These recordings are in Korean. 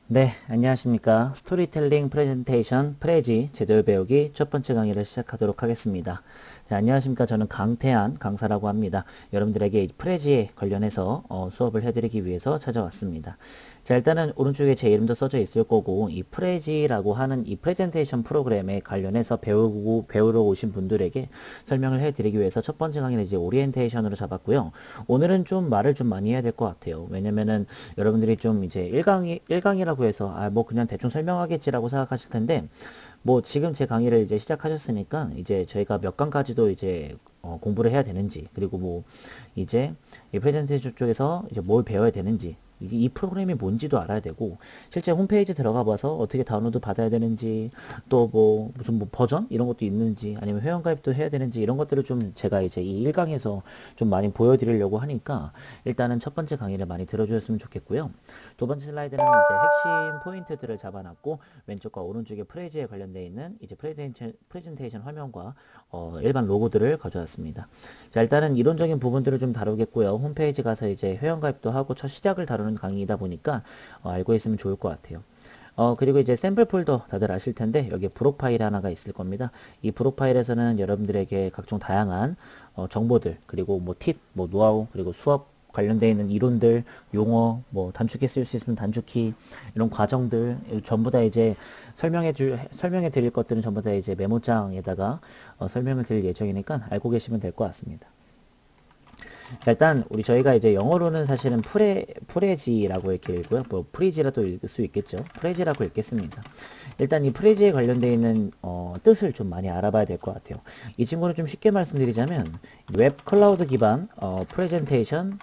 네, 안녕하십니까. 스토리텔링 프레젠테이션 프레지 제대로 배우기 첫 번째 강의를 시작하도록 하겠습니다. 자, 안녕하십니까. 저는 강태한 강사라고 합니다. 여러분들에게 이 프레지에 관련해서 수업을 해드리기 위해서 찾아왔습니다. 자, 일단은 오른쪽에 제 이름도 써져 있을 거고, 이 프레지라고 하는 이 프레젠테이션 프로그램에 관련해서 배우러 오신 분들에게 설명을 해드리기 위해서 첫 번째 강의는 이제 오리엔테이션으로 잡았고요. 오늘은 좀 말을 좀 많이 해야 될 것 같아요. 왜냐면은 여러분들이 좀 이제 1강이라고 해서 뭐 그냥 대충 설명하겠지라고 생각하실 텐데, 뭐 지금 제 강의를 이제 시작하셨으니까 이제 저희가 몇 강까지도 이제 공부를 해야 되는지, 그리고 뭐 이제 이 프레젠테이션 쪽에서 이제 뭘 배워야 되는지, 이 프로그램이 뭔지도 알아야 되고, 실제 홈페이지 들어가 봐서 어떻게 다운로드 받아야 되는지, 또 뭐 무슨 뭐 버전 이런 것도 있는지, 아니면 회원가입도 해야 되는지, 이런 것들을 좀 제가 이제 이 1강에서 좀 많이 보여드리려고 하니까 일단은 첫 번째 강의를 많이 들어주셨으면 좋겠고요. 두 번째 슬라이드는 이제 핵심 포인트들을 잡아놨고, 왼쪽과 오른쪽에 프레지에 관련되어 있는 이제 프레젠테이션 화면과 일반 로고들을 가져왔습니다. 자, 일단은 이론적인 부분들을 좀 다루겠고요. 홈페이지 가서 이제 회원가입도 하고 첫 시작을 다루는 강의이다 보니까 알고 있으면 좋을 것 같아요. 그리고 이제 샘플 폴더 다들 아실 텐데 여기에 프로파일 하나가 있을 겁니다. 이 프로파일에서는 여러분들에게 각종 다양한 정보들, 그리고 뭐 팁, 뭐 노하우, 그리고 수업 관련되어 있는 이론들, 용어, 뭐 단축키 쓸 수 있으면 단축키, 이런 과정들 전부 다 이제 설명해 드릴 것들은 전부 다 이제 메모장에다가 설명을 드릴 예정이니까 알고 계시면 될 것 같습니다. 자, 일단 저희가 이제 영어로는 사실은 프레지라고 이렇게 읽고요. 뭐 프리지라도 읽을 수 있겠죠. 프레지라고 읽겠습니다. 일단 이 프레지에 관련되어 있는 뜻을 좀 많이 알아봐야 될 것 같아요. 이 친구는 좀 쉽게 말씀드리자면 웹 클라우드 기반 프레젠테이션이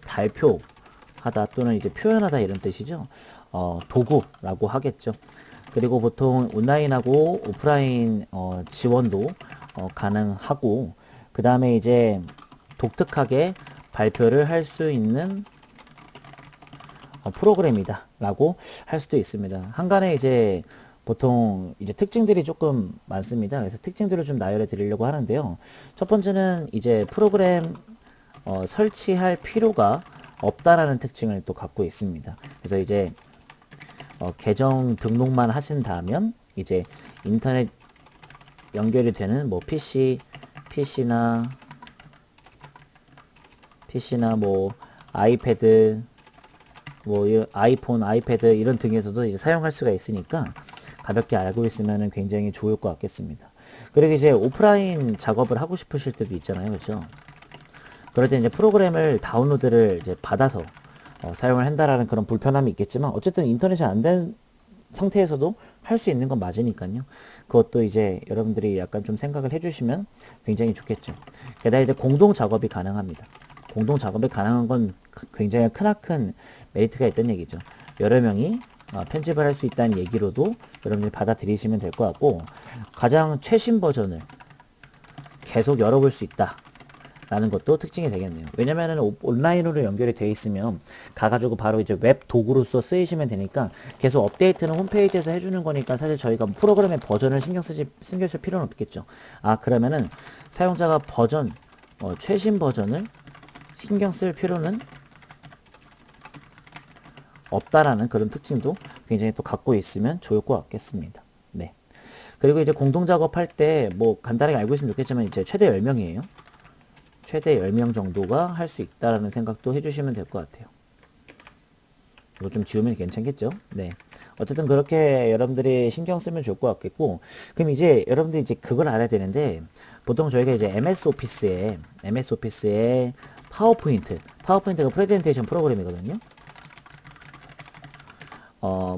발표하다 또는 이제 표현하다 이런 뜻이죠. 도구라고 하겠죠. 그리고 보통 온라인하고 오프라인 지원도 가능하고, 그 다음에 이제 독특하게 발표를 할 수 있는 프로그램이다 라고 할 수도 있습니다. 한간에 이제 보통 이제 특징들이 조금 많습니다. 그래서 특징들을 좀 나열해 드리려고 하는데요. 첫 번째는 이제 프로그램 설치할 필요가 없다라는 특징을 또 갖고 있습니다. 그래서 이제 계정 등록만 하신다면 이제 인터넷 연결이 되는 뭐 PC나 뭐 아이패드, 뭐 아이폰, 아이패드 이런 등에서도 이제 사용할 수가 있으니까 가볍게 알고 있으면 굉장히 좋을 것 같겠습니다. 그리고 이제 오프라인 작업을 하고 싶으실 때도 있잖아요, 그렇죠? 그럴 때 이제 프로그램을 다운로드를 이제 받아서 사용을 한다라는 그런 불편함이 있겠지만, 어쨌든 인터넷이 안 된 상태에서도 할 수 있는 건 맞으니까요. 그것도 이제 여러분들이 약간 좀 생각을 해주시면 굉장히 좋겠죠. 게다가 이제 공동 작업이 가능합니다. 공동 작업이 가능한 건 굉장히 크나큰 메리트가 있다는 얘기죠. 여러 명이 편집을 할 수 있다는 얘기로도 여러분들이 받아들이시면 될 것 같고, 가장 최신 버전을 계속 열어볼 수 있다 라는 것도 특징이 되겠네요. 왜냐면은 온라인으로 연결이 되어 있으면 가가지고 바로 이제 웹 도구로서 쓰이시면 되니까, 계속 업데이트는 홈페이지에서 해주는 거니까 사실 저희가 프로그램의 버전을 신경 쓸 필요는 없겠죠. 그러면은 사용자가 최신 버전을 신경 쓸 필요는 없다라는 그런 특징도 굉장히 또 갖고 있으면 좋을 것 같겠습니다. 네. 그리고 이제 공동 작업할 때 뭐 간단하게 알고 있으면 좋겠지만 이제 최대 10명이에요. 최대 10명 정도가 할 수 있다라는 생각도 해주시면 될 것 같아요. 이거 좀 지우면 괜찮겠죠? 네. 어쨌든 그렇게 여러분들이 신경 쓰면 좋을 것 같겠고, 그럼 이제 여러분들이 이제 그걸 알아야 되는데, 보통 저희가 이제 MS 오피스에 파워포인트가 프레젠테이션 프로그램이거든요.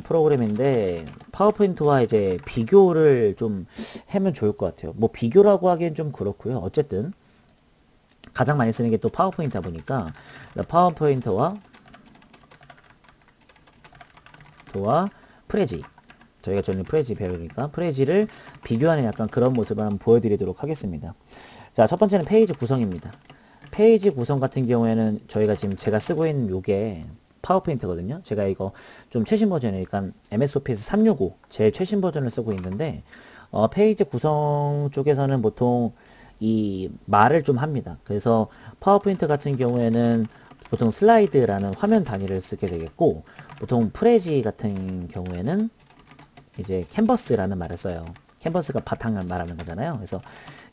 프로그램인데 파워포인트와 이제 비교를 좀 하면 좋을 것 같아요. 뭐 비교라고 하기엔 좀 그렇고요. 어쨌든 가장 많이 쓰는 게 또 파워포인트다 보니까 파워포인트와 프레지, 저희가 전에 프레지 배우니까 프레지를 비교하는 약간 그런 모습을 한번 보여드리도록 하겠습니다. 자, 첫 번째는 페이지 구성입니다. 페이지 구성 같은 경우에는 저희가 지금 제가 쓰고 있는 요게 파워포인트거든요. 제가 이거 좀 최신 버전이니까 MS 오피스 365 제일 최신 버전을 쓰고 있는데, 페이지 구성 쪽에서는 보통 이 말을 좀 합니다. 그래서 파워포인트 같은 경우에는 보통 슬라이드라는 화면 단위를 쓰게 되겠고, 보통 프레지 같은 경우에는 이제 캔버스라는 말을 써요. 캔버스가 바탕을 말하는 거잖아요. 그래서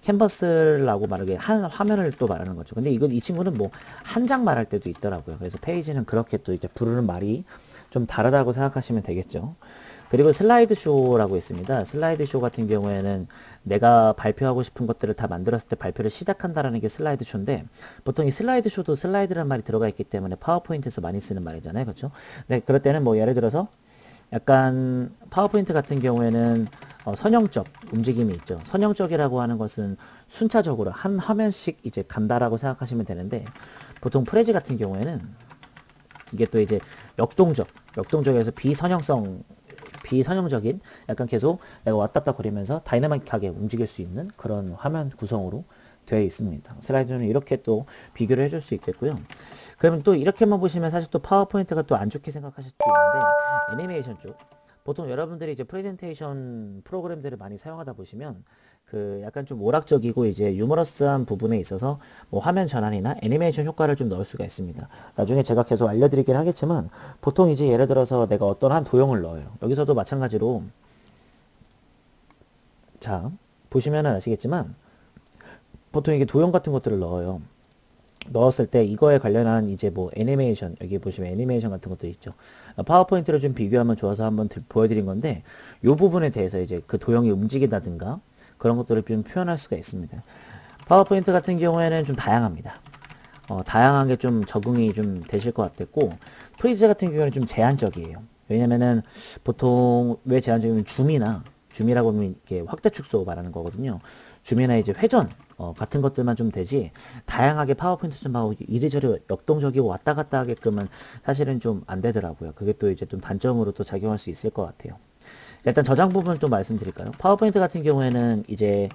캔버스라고 말하기 한 화면을 또 말하는 거죠. 근데 이 친구는 뭐 한 장 말할 때도 있더라고요. 그래서 페이지는 그렇게 또 이제 부르는 말이 좀 다르다고 생각하시면 되겠죠. 그리고 슬라이드 쇼라고 있습니다. 슬라이드 쇼 같은 경우에는 내가 발표하고 싶은 것들을 다 만들었을 때 발표를 시작한다라는 게 슬라이드 쇼인데, 보통 이 슬라이드 쇼도 슬라이드라는 말이 들어가 있기 때문에 파워포인트에서 많이 쓰는 말이잖아요. 그렇죠? 네, 그럴 때는 뭐 예를 들어서 약간 파워포인트 같은 경우에는 선형적 움직임이 있죠. 선형적이라고 하는 것은 순차적으로 한 화면씩 이제 간다라고 생각하시면 되는데, 보통 프레지 같은 경우에는 이게 또 이제 역동적에서 비선형적인 약간 계속 내가 왔다 갔다 거리면서 다이나믹하게 움직일 수 있는 그런 화면 구성으로 되어 있습니다. 슬라이드는 이렇게 또 비교를 해줄 수 있겠고요. 그러면 또 이렇게만 보시면 사실 또 파워포인트가 또 안 좋게 생각하실 수도 있는데, 애니메이션 쪽 보통 여러분들이 이제 프레젠테이션 프로그램들을 많이 사용하다 보시면 그 약간 좀 오락적이고 이제 유머러스한 부분에 있어서 뭐 화면 전환이나 애니메이션 효과를 좀 넣을 수가 있습니다. 나중에 제가 계속 알려드리긴 하겠지만, 보통 이제 예를 들어서 내가 어떤 한 도형을 넣어요. 여기서도 마찬가지로 자 보시면은 아시겠지만 보통 이게 도형 같은 것들을 넣어요. 넣었을 때 이거에 관련한 이제 뭐 애니메이션, 여기 보시면 애니메이션 같은 것도 있죠. 파워포인트를 좀 비교하면 좋아서 한번 보여드린 건데, 이 부분에 대해서 이제 그 도형이 움직인다든가 그런 것들을 좀 표현할 수가 있습니다. 파워포인트 같은 경우에는 좀 다양합니다. 다양하게 좀 적응이 좀 되실 것 같았고, 프리즈 같은 경우는 좀 제한적이에요. 왜냐면은 보통 왜 제한적이면 줌이라고 하면 이렇게 확대 축소 말하는 거거든요. 줌이나 이제 회전 같은 것들만 좀 되지, 다양하게 파워포인트 좀 하고 이리저리 역동적이고 왔다 갔다 하게끔은 사실은 좀 안 되더라고요. 그게 또 이제 좀 단점으로 또 작용할 수 있을 것 같아요. 일단 저장 부분 좀 말씀드릴까요? 파워포인트 같은 경우에는 이제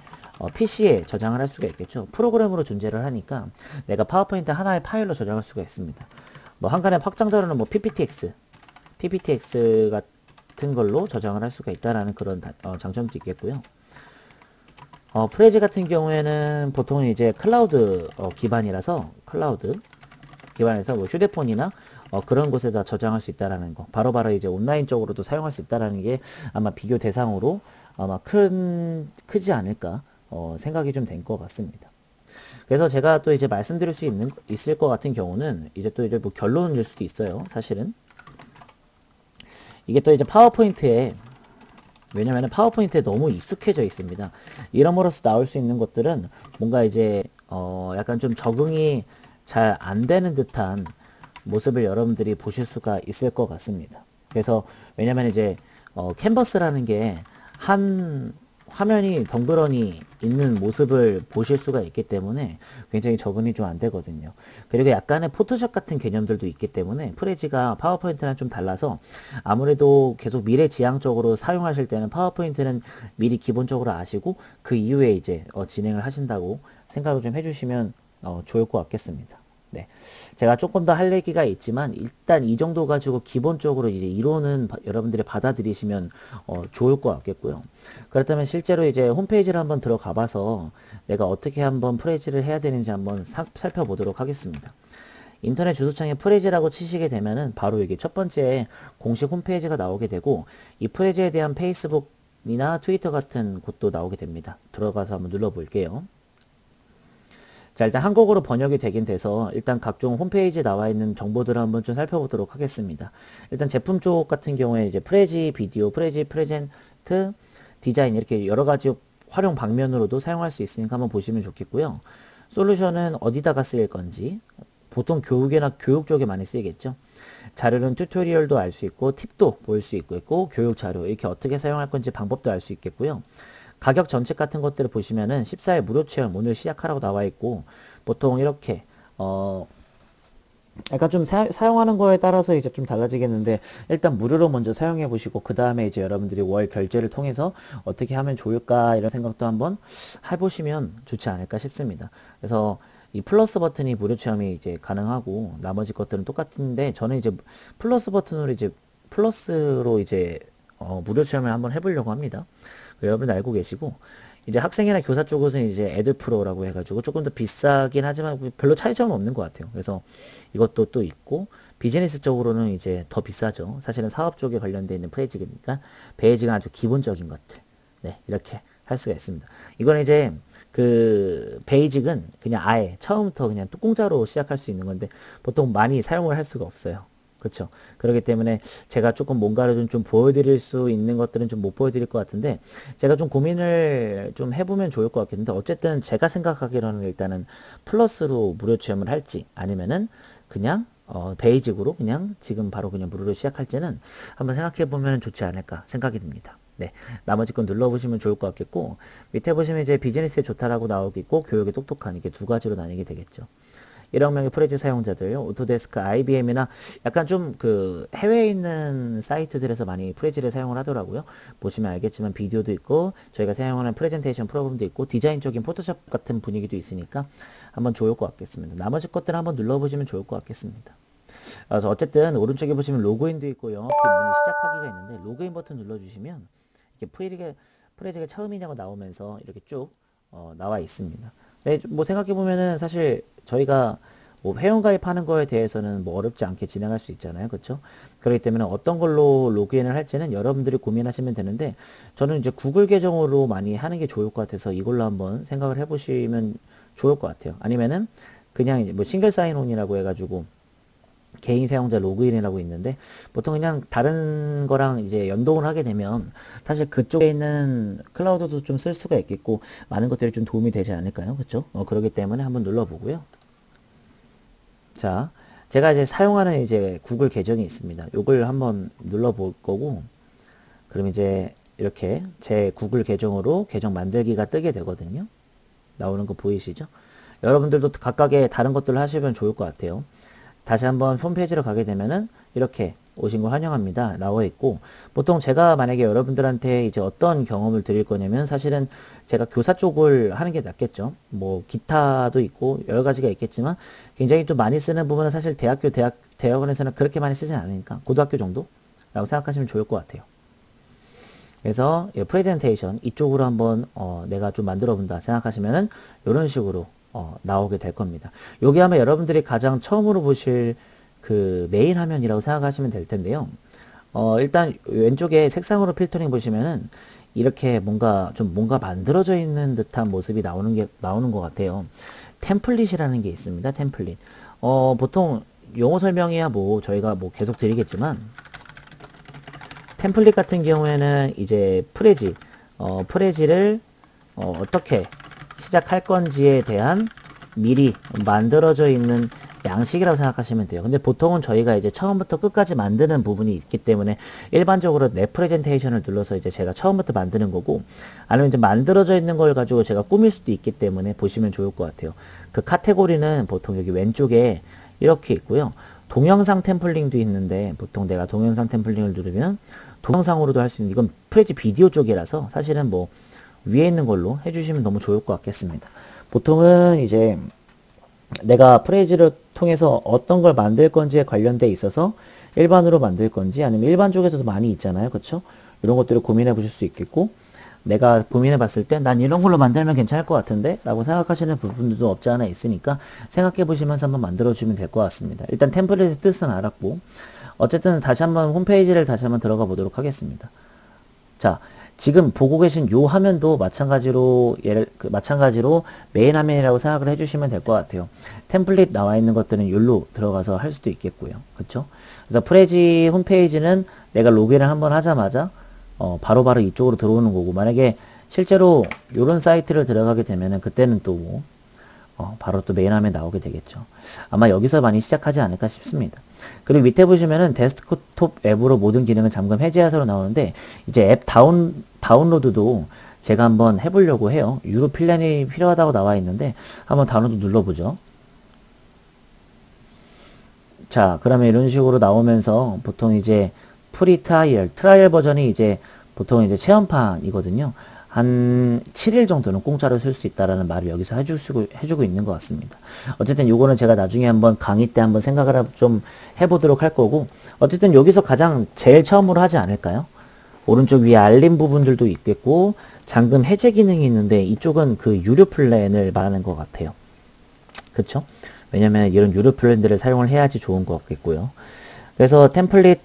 PC에 저장을 할 수가 있겠죠. 프로그램으로 존재를 하니까 내가 파워포인트 하나의 파일로 저장할 수가 있습니다. 뭐 한간의 확장 자료는 뭐 PPTX 같은 걸로 저장을 할 수가 있다라는 그런 장점도 있겠고요. 프레지 같은 경우에는 보통 이제 클라우드 기반이라서 클라우드 기반에서 뭐 휴대폰이나 그런 곳에다 저장할 수 있다라는 거, 바로바로 이제 온라인적으로도 사용할 수 있다라는 게 아마 비교 대상으로 아마 크지 않을까 생각이 좀 된 것 같습니다. 그래서 제가 또 이제 말씀드릴 수 있을 것 같은 경우는 이제 또 이제 뭐 결론일 수도 있어요. 사실은 이게 또 이제 파워포인트에, 왜냐면은 파워포인트에 너무 익숙해져 있습니다. 이러므로써 나올 수 있는 것들은 뭔가 이제 약간 좀 적응이 잘 안 되는 듯한 모습을 여러분들이 보실 수가 있을 것 같습니다. 그래서 왜냐면 이제 캔버스라는 게 한 화면이 덩그러니 있는 모습을 보실 수가 있기 때문에 굉장히 적응이 좀 안 되거든요. 그리고 약간의 포토샵 같은 개념들도 있기 때문에 프레지가 파워포인트랑 좀 달라서, 아무래도 계속 미래지향적으로 사용하실 때는 파워포인트는 미리 기본적으로 아시고 그 이후에 이제 진행을 하신다고 생각을 좀 해주시면 좋을 것 같겠습니다. 네, 제가 조금 더 할 얘기가 있지만 일단 이 정도 가지고 기본적으로 이제 이론은 여러분들이 받아들이시면 좋을 것 같겠고요. 그렇다면 실제로 이제 홈페이지를 한번 들어가 봐서 내가 어떻게 한번 프레지를 해야 되는지 한번 살펴보도록 하겠습니다. 인터넷 주소창에 프레지라고 치시게 되면은 바로 여기 첫 번째 공식 홈페이지가 나오게 되고, 이 프레지에 대한 페이스북이나 트위터 같은 곳도 나오게 됩니다. 들어가서 한번 눌러 볼게요. 자, 일단 한국어로 번역이 되긴 돼서 일단 각종 홈페이지에 나와 있는 정보들을 한번 좀 살펴보도록 하겠습니다. 일단 제품 쪽 같은 경우에 이제 프레지 비디오, 프레지 프레젠트, 디자인 이렇게 여러 가지 활용 방면으로도 사용할 수 있으니까 한번 보시면 좋겠고요. 솔루션은 어디다가 쓰일 건지, 보통 교육이나 교육 쪽에 많이 쓰이겠죠. 자료는 튜토리얼도 알 수 있고 팁도 볼 수 있고 교육 자료 이렇게 어떻게 사용할 건지 방법도 알 수 있겠고요. 가격 전책 같은 것들을 보시면은 14일 무료 체험 오늘 시작하라고 나와 있고, 보통 이렇게 약간 좀 사용하는 거에 따라서 이제 좀 달라지겠는데, 일단 무료로 먼저 사용해 보시고 그 다음에 이제 여러분들이 월 결제를 통해서 어떻게 하면 좋을까 이런 생각도 한번 해보시면 좋지 않을까 싶습니다. 그래서 이 플러스 버튼이 무료 체험이 이제 가능하고 나머지 것들은 똑같은데, 저는 이제 플러스 버튼으로 이제 플러스로 이제 무료 체험을 한번 해보려고 합니다. 여러분 알고 계시고, 이제 학생이나 교사 쪽에서는 이제 에듀프로라고 해가지고 조금 더 비싸긴 하지만 별로 차이점은 없는 것 같아요. 그래서 이것도 또 있고, 비즈니스 쪽으로는 이제 더 비싸죠. 사실은 사업 쪽에 관련되어 있는 프레지니까 베이직은 아주 기본적인 것들. 네, 이렇게 할 수가 있습니다. 이건 이제 그 베이직은 그냥 아예 처음부터 그냥 또 공짜로 시작할 수 있는 건데 보통 많이 사용을 할 수가 없어요. 그렇죠. 그렇기 때문에 제가 조금 뭔가를 좀 보여드릴 수 있는 것들은 좀 못 보여드릴 것 같은데 제가 좀 고민을 좀 해보면 좋을 것 같겠는데 어쨌든 제가 생각하기로는 일단은 플러스로 무료 체험을 할지 아니면은 그냥 베이직으로 그냥 지금 바로 그냥 무료로 시작할지는 한번 생각해 보면 좋지 않을까 생각이 듭니다. 네, 나머지 건 눌러보시면 좋을 것 같겠고 밑에 보시면 이제 비즈니스에 좋다라고 나오겠고 교육에 똑똑한 이게 두 가지로 나뉘게 되겠죠. 1억 명의 프레지 사용자들, 오토데스크, IBM이나 약간 좀 그 해외에 있는 사이트들에서 많이 프레지를 사용을 하더라고요. 보시면 알겠지만 비디오도 있고 저희가 사용하는 프레젠테이션 프로그램도 있고 디자인적인 포토샵 같은 분위기도 있으니까 한번 좋을 것 같겠습니다. 나머지 것들 한번 눌러보시면 좋을 것 같겠습니다. 그래서 어쨌든 오른쪽에 보시면 로그인도 있고요. 그 문이 시작하기가 있는데 로그인 버튼 눌러주시면 이렇게 프레지가 처음이냐고 나오면서 이렇게 쭉 나와 있습니다. 네, 뭐 생각해보면은 사실 저희가 뭐 회원가입하는 거에 대해서는 뭐 어렵지 않게 진행할 수 있잖아요. 그렇죠? 그렇기 때문에 어떤 걸로 로그인을 할지는 여러분들이 고민하시면 되는데 저는 이제 구글 계정으로 많이 하는 게 좋을 것 같아서 이걸로 한번 생각을 해보시면 좋을 것 같아요. 아니면은 그냥 이제 뭐 싱글 사인온이라고 해가지고 개인 사용자 로그인이라고 있는데 보통 그냥 다른 거랑 이제 연동을 하게 되면 사실 그쪽에 있는 클라우드도 좀 쓸 수가 있겠고 많은 것들이 좀 도움이 되지 않을까요? 그렇죠? 그러기 때문에 한번 눌러보고요. 자, 제가 이제 사용하는 이제 구글 계정이 있습니다. 요걸 한번 눌러볼 거고 그럼 이제 이렇게 제 구글 계정으로 계정 만들기가 뜨게 되거든요. 나오는 거 보이시죠? 여러분들도 각각의 다른 것들을 하시면 좋을 것 같아요. 다시 한번 홈페이지로 가게 되면은 이렇게 오신 거 환영합니다. 나와 있고 보통 제가 만약에 여러분들한테 이제 어떤 경험을 드릴 거냐면 사실은 제가 교사 쪽을 하는 게 낫겠죠. 뭐 기타도 있고 여러 가지가 있겠지만 굉장히 좀 많이 쓰는 부분은 사실 대학원에서는 그렇게 많이 쓰지 않으니까 고등학교 정도라고 생각하시면 좋을 것 같아요. 그래서 프레젠테이션 이쪽으로 한번 내가 좀 만들어 본다 생각하시면은 이런 식으로 나오게 될 겁니다. 요게 아마 여러분들이 가장 처음으로 보실 그 메인 화면이라고 생각하시면 될 텐데요. 일단 왼쪽에 색상으로 필터링 보시면은 이렇게 뭔가 만들어져 있는 듯한 모습이 나오는 것 같아요. 템플릿이라는 게 있습니다. 템플릿. 보통 용어 설명이야 뭐 저희가 뭐 계속 드리겠지만 템플릿 같은 경우에는 이제 프레지를 어떻게 시작할 건지에 대한 미리 만들어져 있는 양식이라고 생각하시면 돼요. 근데 보통은 저희가 이제 처음부터 끝까지 만드는 부분이 있기 때문에 일반적으로 내 프레젠테이션을 눌러서 이제 제가 처음부터 만드는 거고 아니면 이제 만들어져 있는 걸 가지고 제가 꾸밀 수도 있기 때문에 보시면 좋을 것 같아요. 그 카테고리는 보통 여기 왼쪽에 이렇게 있고요. 동영상 템플링도 있는데 보통 내가 동영상 템플링을 누르면 동영상으로도 할 수 있는 이건 프레지 비디오 쪽이라서 사실은 뭐 위에 있는 걸로 해주시면 너무 좋을 것 같겠습니다. 보통은 이제 내가 프레지를 통해서 어떤 걸 만들 건지에 관련돼 있어서 일반으로 만들 건지 아니면 일반 쪽에서도 많이 있잖아요. 그렇죠? 이런 것들을 고민해 보실 수 있겠고 내가 고민해 봤을 때 난 이런 걸로 만들면 괜찮을 것 같은데 라고 생각하시는 부분들도 없지 않아 있으니까 생각해 보시면서 한번 만들어 주면 될 것 같습니다. 일단 템플릿의 뜻은 알았고 어쨌든 다시 한번 홈페이지를 다시 한번 들어가 보도록 하겠습니다. 자, 지금 보고 계신 요 화면도 마찬가지로 마찬가지로 메인 화면이라고 생각을 해주시면 될 것 같아요. 템플릿 나와 있는 것들은 여기로 들어가서 할 수도 있겠고요. 그렇죠? 그래서 프레지 홈페이지는 내가 로그인을 한번 하자마자 바로바로 이쪽으로 들어오는 거고 만약에 실제로 요런 사이트를 들어가게 되면은 그때는 또 바로 또 메인 화면 나오게 되겠죠. 아마 여기서 많이 시작하지 않을까 싶습니다. 그리고 밑에 보시면은 데스크톱 앱으로 모든 기능을 잠금 해제하세요 나오는데 이제 앱 다운로드도 제가 한번 해보려고 해요. 유료 플랜이 필요하다고 나와 있는데 한번 다운로드 눌러보죠. 자, 그러면 이런 식으로 나오면서 보통 이제 트라이얼 버전이 이제 보통 이제 체험판이거든요. 한 7일 정도는 공짜로 쓸 수 있다라는 말을 여기서 해주고 있는 것 같습니다. 어쨌든 요거는 제가 나중에 한번 강의 때 한번 생각을 좀 해보도록 할 거고, 어쨌든 여기서 가장 제일 처음으로 하지 않을까요? 오른쪽 위에 알림 부분들도 있겠고 잠금 해제 기능이 있는데 이쪽은 그 유료 플랜을 말하는 것 같아요. 그쵸? 왜냐면 이런 유료 플랜들을 사용을 해야지 좋은 것 같겠고요. 그래서 템플릿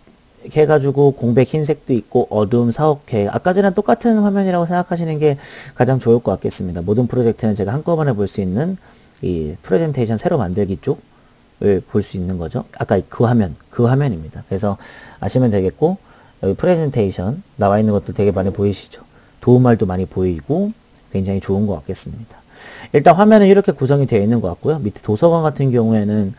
해가지고 공백 흰색도 있고 어두움 사옥회 아까 전에 똑같은 화면이라고 생각하시는 게 가장 좋을 것 같겠습니다. 모든 프로젝트는 제가 한꺼번에 볼 수 있는 이 프레젠테이션 새로 만들기 쪽을 볼 수 있는 거죠. 아까 그 화면입니다. 그래서 아시면 되겠고 여기 프레젠테이션 나와 있는 것도 되게 많이 보이시죠. 도움말도 많이 보이고 굉장히 좋은 것 같겠습니다. 일단 화면은 이렇게 구성이 되어 있는 것 같고요. 밑에 도서관 같은 경우에는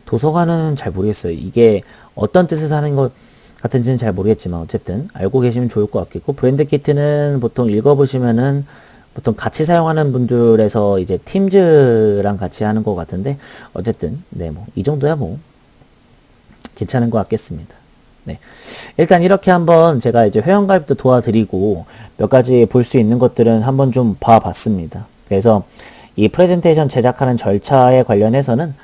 도서관은 잘 모르겠어요. 이게 어떤 뜻에서 하는 것 같은지는 잘 모르겠지만 어쨌든 알고 계시면 좋을 것 같겠고 브랜드 키트는 보통 읽어보시면은 보통 같이 사용하는 분들에서 이제 팀즈랑 같이 하는 것 같은데 어쨌든 네 뭐 이 정도야 뭐 괜찮은 것 같겠습니다. 네. 일단 이렇게 한번 제가 이제 회원가입도 도와드리고 몇 가지 볼 수 있는 것들은 한번 좀 봐봤습니다. 그래서 이 프레젠테이션 제작하는 절차에 관련해서는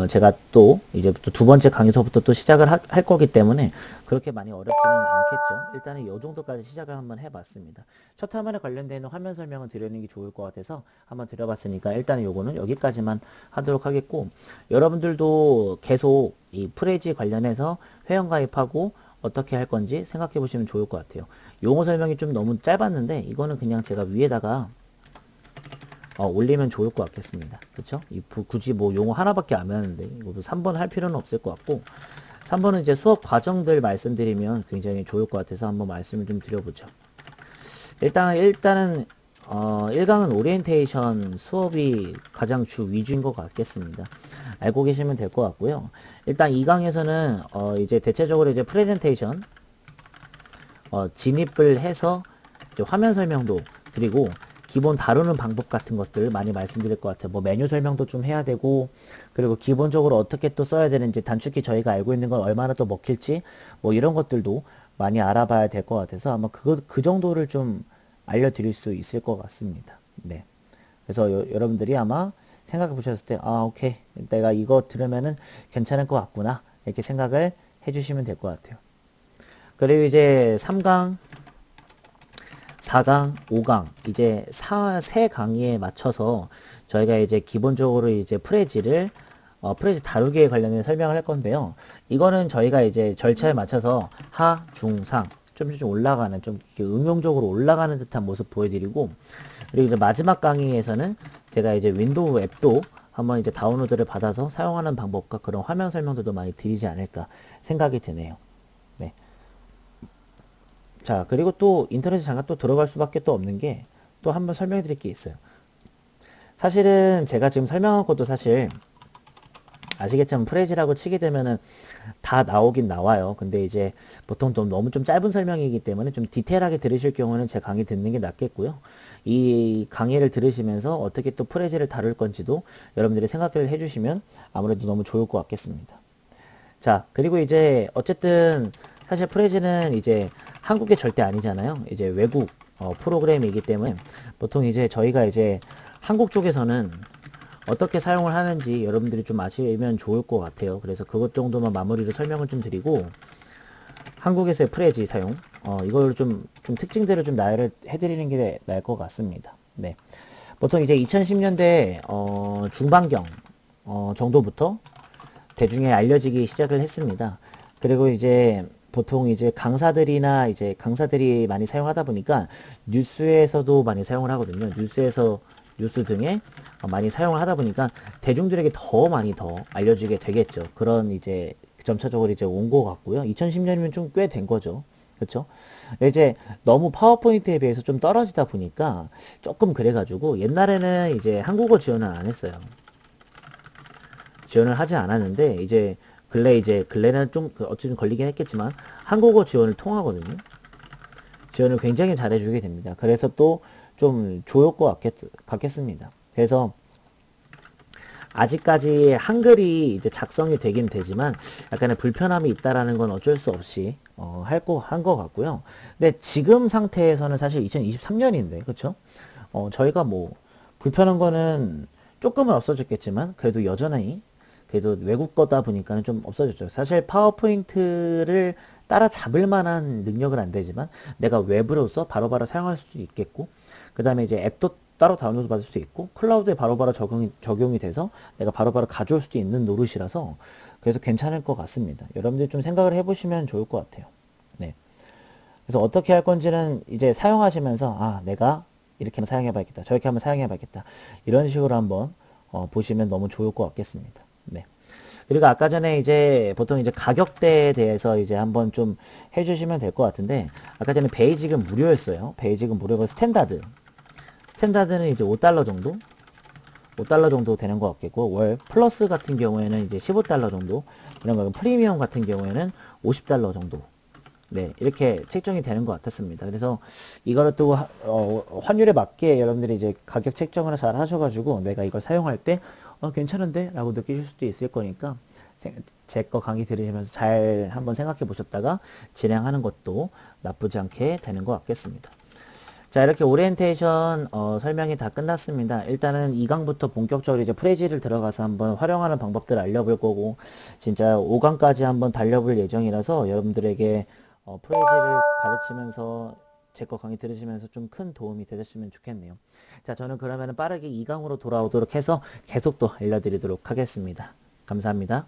제가 또 이제 두 번째 강의서부터 또 시작을 할 거기 때문에 그렇게 많이 어렵지는 않겠죠. 일단은 이 정도까지 시작을 한번 해봤습니다. 첫 화면에 관련된 화면 설명을 드리는 게 좋을 것 같아서 한번 드려봤으니까 일단은 요거는 여기까지만 하도록 하겠고 여러분들도 계속 이 프레지 관련해서 회원가입하고 어떻게 할 건지 생각해 보시면 좋을 것 같아요. 용어 설명이 좀 너무 짧았는데 이거는 그냥 제가 위에다가 올리면 좋을 것 같겠습니다. 그쵸? 굳이 뭐 용어 하나밖에 안 하는데 이것도 3번 할 필요는 없을 것 같고 3번은 이제 수업 과정들 말씀드리면 굉장히 좋을 것 같아서 한번 말씀을 좀 드려보죠. 일단은 1강은 오리엔테이션 수업이 가장 주 위주인 것 같겠습니다. 알고 계시면 될 것 같고요. 일단 2강에서는 이제 대체적으로 이제 프레젠테이션 진입을 해서 이제 화면 설명도 그리고 기본 다루는 방법 같은 것들 많이 말씀드릴 것 같아요. 뭐 메뉴 설명도 좀 해야 되고 그리고 기본적으로 어떻게 또 써야 되는지 단축키 저희가 알고 있는 건 얼마나 또 먹힐지 뭐 이런 것들도 많이 알아봐야 될 것 같아서 아마 그 정도를 좀 알려드릴 수 있을 것 같습니다. 네. 그래서 여러분들이 아마 생각해 보셨을 때 오케이 내가 이거 들으면은 괜찮을 것 같구나 이렇게 생각을 해주시면 될 것 같아요. 그리고 이제 3강 4강, 5강 이제 세 강의에 맞춰서 저희가 이제 기본적으로 이제 프레지 다루기에 관련된 설명을 할 건데요. 이거는 저희가 이제 절차에 맞춰서 하, 중, 상 좀 올라가는 좀 응용적으로 올라가는 듯한 모습 보여드리고 그리고 이제 마지막 강의에서는 제가 이제 윈도우 앱도 한번 이제 다운로드를 받아서 사용하는 방법과 그런 화면 설명들도 많이 드리지 않을까 생각이 드네요. 네. 자, 그리고 또 인터넷에 잠깐 또 들어갈 수밖에 또 없는 게 또 한번 설명해 드릴 게 있어요. 사실은 제가 지금 설명한 것도 사실 아시겠지만 프레지라고 치게 되면은 다 나오긴 나와요. 근데 이제 보통 좀 너무 좀 짧은 설명이기 때문에 좀 디테일하게 들으실 경우는 제 강의 듣는 게 낫겠고요. 이 강의를 들으시면서 어떻게 또 프레지를 다룰 건지도 여러분들이 생각을 해주시면 아무래도 너무 좋을 것 같겠습니다. 자, 그리고 이제 어쨌든 사실 프레지는 이제 한국에 절대 아니잖아요. 이제 외국 프로그램이기 때문에 보통 이제 저희가 이제 한국 쪽에서는 어떻게 사용을 하는지 여러분들이 좀 아시면 좋을 것 같아요. 그래서 그것 정도만 마무리로 설명을 좀 드리고 한국에서의 프레지 사용 이걸 좀 특징들을 좀 나열을 해드리는 게 나을 것 같습니다. 네, 보통 이제 2010년대 중반경 정도부터 대중에 알려지기 시작을 했습니다. 그리고 이제 보통 이제 강사들이 많이 사용하다 보니까 뉴스에서도 많이 사용을 하거든요. 뉴스 등에 많이 사용을 하다 보니까 대중들에게 더 알려지게 되겠죠. 그런 이제 점차적으로 이제 온 것 같고요. 2010년이면 좀 꽤 된 거죠. 그렇죠? 이제 너무 파워포인트에 비해서 좀 떨어지다 보니까 조금 그래가지고 옛날에는 이제 한국어 지원을 안 했어요. 지원을 하지 않았는데 이제 근래는 좀 어쨌든 걸리긴 했겠지만 한국어 지원을 통하거든요. 지원을 굉장히 잘해주게 됩니다. 그래서 또 좀 좋을 것 같겠습니다. 그래서 아직까지 한글이 이제 작성이 되긴 되지만 약간의 불편함이 있다라는 건 어쩔 수 없이 한 것 같고요. 근데 지금 상태에서는 사실 2023년인데 그렇죠? 저희가 뭐 불편한 거는 조금은 없어졌겠지만 그래도 여전히 그래도 외국 거다 보니까는 좀 없어졌죠. 사실 파워포인트를 따라잡을 만한 능력은 안 되지만 내가 외부로서 바로바로 사용할 수 있겠고, 그 다음에 이제 앱도 따로 다운로드 받을 수 있고, 클라우드에 바로바로 적용이 돼서 내가 바로바로 가져올 수도 있는 노릇이라서 그래서 괜찮을 것 같습니다. 여러분들 좀 생각을 해보시면 좋을 것 같아요. 네. 그래서 어떻게 할 건지는 이제 사용하시면서, 아, 내가 이렇게 한번 사용해봐야겠다, 저렇게 한번 사용해봐야겠다, 이런 식으로 한번 보시면 너무 좋을 것 같겠습니다. 네. 그리고 아까 전에 이제 보통 이제 가격대에 대해서 이제 한번 좀 해주시면 될 것 같은데, 아까 전에 베이직은 무료였어요. 베이직은 무료고 스탠다드는 이제 5달러 정도? 5달러 정도 되는 것 같겠고, 월 플러스 같은 경우에는 이제 15달러 정도, 이런 거 프리미엄 같은 경우에는 50달러 정도. 네, 이렇게 책정이 되는 것 같았습니다. 그래서 이거를 또 환율에 맞게 여러분들이 이제 가격 책정을 잘 하셔가지고 내가 이걸 사용할 때 괜찮은데? 라고 느끼실 수도 있을 거니까 제 거 강의 들으시면서 잘 한번 생각해 보셨다가 진행하는 것도 나쁘지 않게 되는 것 같겠습니다. 자, 이렇게 오리엔테이션 설명이 다 끝났습니다. 일단은 2강부터 본격적으로 이제 프레지를 들어가서 한번 활용하는 방법들을 알려볼 거고, 진짜 5강까지 한번 달려볼 예정이라서 여러분들에게 프레지를 가르치면서 제 거 강의 들으시면서 좀 큰 도움이 되셨으면 좋겠네요. 자, 저는 그러면 빠르게 2강으로 돌아오도록 해서 계속 또 알려드리도록 하겠습니다. 감사합니다.